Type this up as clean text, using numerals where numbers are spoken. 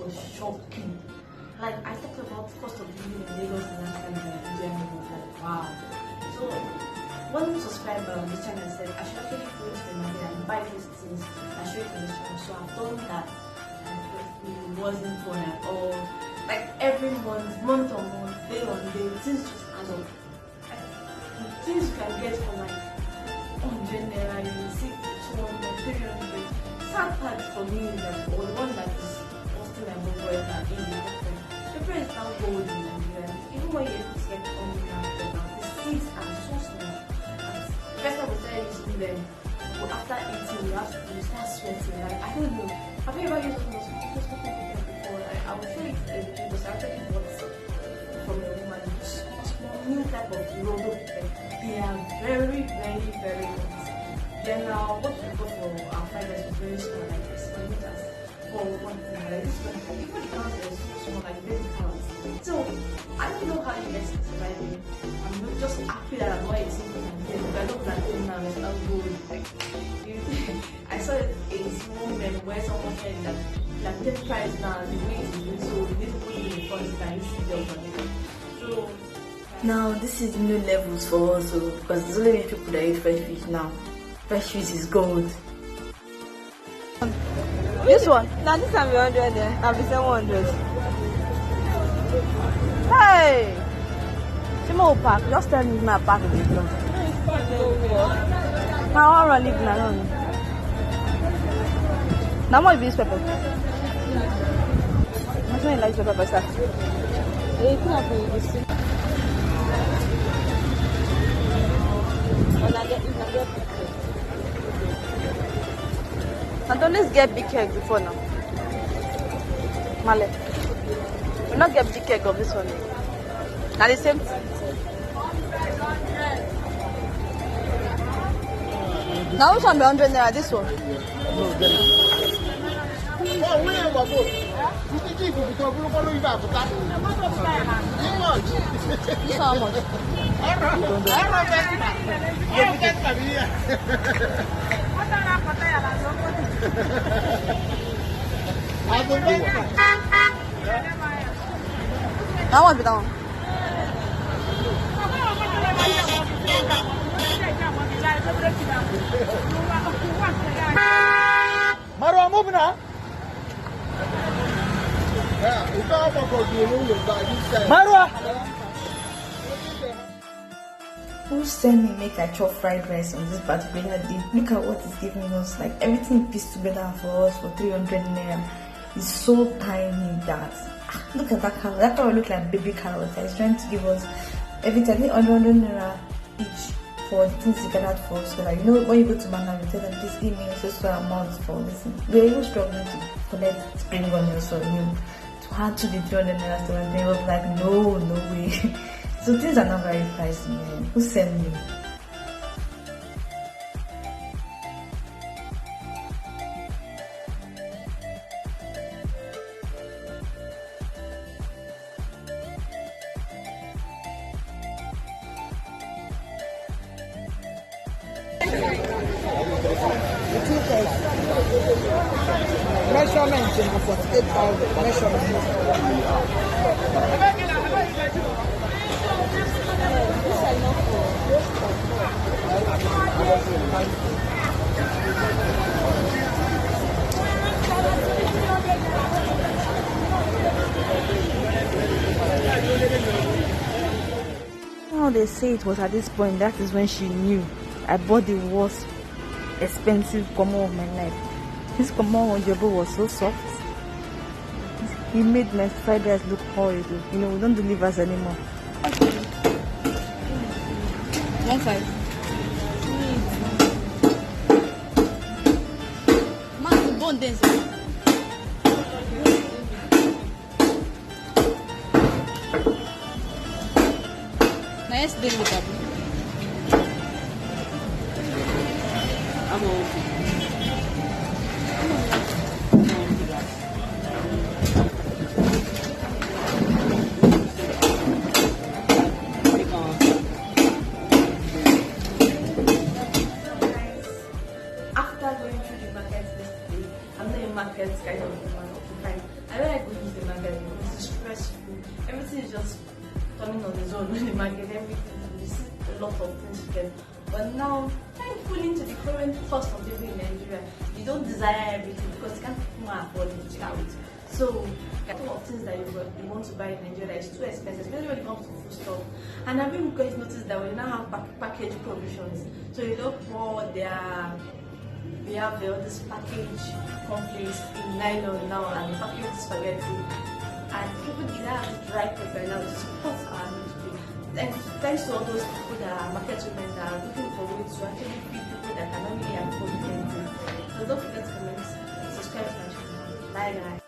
was shocking. Like, I talked about cost of living in Lagos and Nigeria, and I was like, wow. So one subscriber on this channel said I should actually go to Nigeria and buy these things and show it on this channel. So I've done that, and it wasn't fun at all. Like, every month on month, day on day, things just add up. Like, things you can get for like 100 naira, you will see 200, 300. Sad part for me is that, or the one that is costing my mobile right now is the different. The price is now gold in Nigeria. Even when you get coming after now, the seeds are so small. First time we started using them, but after eating, you start sweating. Like, I don't know. Have you ever used those before? I will show it because I actually bought from a woman. Small new type of robo. They are very, very, very good. Then what we got for our fried rice was very small, like this. For one thing, like this one, even the cows are so small, like baby cows. So I don't know how you guys are surviving. I'm just happy that I'm not eating plantain. If I know plantain now, it's not good. Like, I saw a small meme where someone said that plantain price now, the way it is, so this put in the front, can you see the overnight? So now this is new levels for us, because there's only many people that eat fresh fish now. Fresh fish is gold. This one? Now this time 100 there. I'll be 700. Hey! Shimo pack. Just tell me my pack of it. Now I want to leave now. Now what is this pepper? I'm not like pepper, sir. It's not good. And don't let's get big keg before now. Male. We'll not get big keg of this one. Now the same thing. Now which one be 100 naira? This one? This one how much? How much be that one? Marwa, move now. Marwa. Who sent me make I chop fried rice on this particular day? Look at what it's giving us. Like, everything pieced together for us for 300 naira. It's so tiny that look at that carrot. That carrot look like baby carrot. It's trying to give us everything. I think 100 naira each for the things you gathered for us. So, like, you know, when you go to Manna, you tell them, please give me so amount for this. We're even struggling to collect spring onions, so to add to the 300 naira store. And they were like, no way. So things are not very pricey, man. Who sent me? Measurement for 8,000 measurement. Oh, they say it was at this point that is when she knew I bought the worst expensive komo of my life. This komo on Jobo was so soft. He made my fried rice look horrible. You know, we don't do livers anymore. One side. Man, bone dance. Nice day with that. I'm okay. After going through the market yesterday, I'm not a market kind of woman. I know I go his own in the market, everything. We see a lot of things together. But now, thankfully, to the current cost of living in Nigeria, you don't desire everything because you can't afford it. So, a lot of things that you want to buy in Nigeria is too expensive, especially when it comes to food stuff. And I've been guys noticed that we now have package provisions. So you don't pour they have this package cornflakes in nylon now and package spaghetti. And people did have dry pepper now to support our industry. And thanks to all those people that are market women that are looking for ways to actually feed people that can only afford anything. So don't forget to comment, subscribe to my channel. Bye guys.